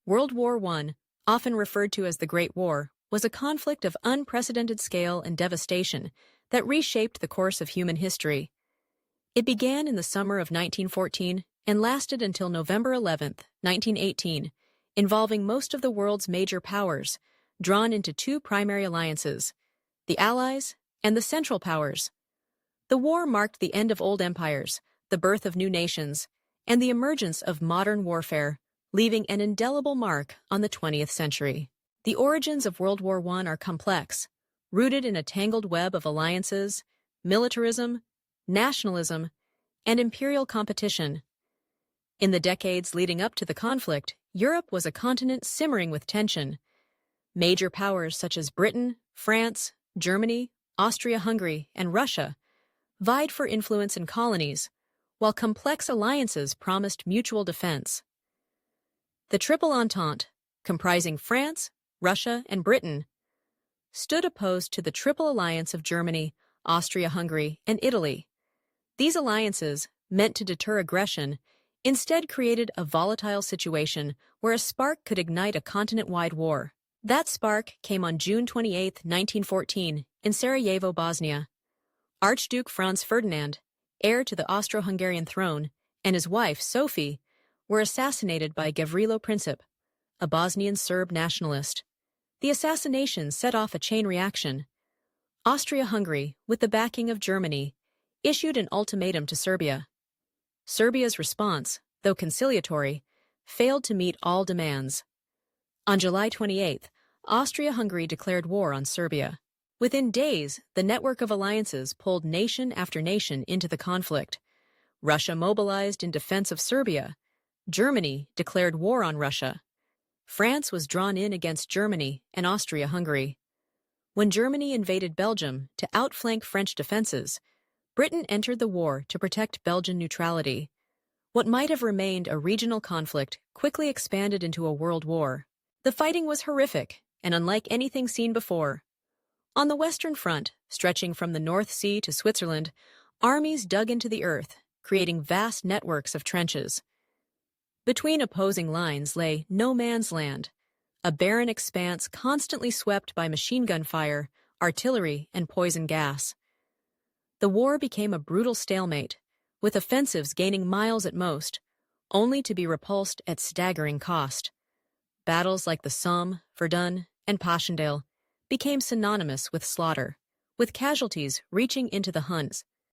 World War I, often referred to as the Great War, was a conflict of unprecedented scale and devastation that reshaped the course of human history. It began in the summer of 1914 and lasted until November 11, 1918, involving most of the world's major powers, drawn into two primary alliances, the Allies and the Central Powers. The war marked the end of old empires, the birth of new nations, and the emergence of modern warfare, leaving an indelible mark on the 20th century. The origins of World War I are complex, rooted in a tangled web of alliances, militarism, nationalism, and imperial competition. In the decades leading up to the conflict, Europe was a continent simmering with tension. Major powers such as Britain, France, Germany, Austria-Hungary, and Russia vied for influence in colonies, while complex alliances promised mutual defense. The Triple Entente, comprising France, Russia, and Britain, stood opposed to the Triple Alliance of Germany, Austria-Hungary, and Italy. These alliances, meant to deter aggression, instead created a volatile situation where a spark could ignite a continent-wide war. That spark came on June 28, 1914, in Sarajevo, Bosnia. Archduke Franz Ferdinand, heir to the Austro-Hungarian throne, and his wife, Sophie, were assassinated by Gavrilo Princip, a Bosnian Serb nationalist. The assassination set off a chain reaction. Austria-Hungary, with the backing of Germany, issued an ultimatum to Serbia. Serbia's response, though conciliatory, failed to meet all demands. On July 28, Austria-Hungary declared war on Serbia. Within days, the network of alliances pulled nation after nation into the conflict. Russia mobilized in defense of Serbia. Germany declared war on Russia. France was drawn in against Germany and Austria-Hungary. When Germany invaded Belgium to outflank French defenses, Britain entered the war to protect Belgian neutrality. What might have remained a regional conflict quickly expanded into a world war. The fighting was horrific and unlike anything seen before. On the Western Front, stretching from the North Sea to Switzerland, armies dug into the earth, creating vast networks of trenches. Between opposing lines lay no man's land, a barren expanse constantly swept by machine gun fire, artillery, and poison gas. The war became a brutal stalemate, with offensives gaining miles at most, only to be repulsed at staggering cost. Battles like the Somme, Verdun, and Passchendaele became synonymous with slaughter, with casualties reaching into the hundreds.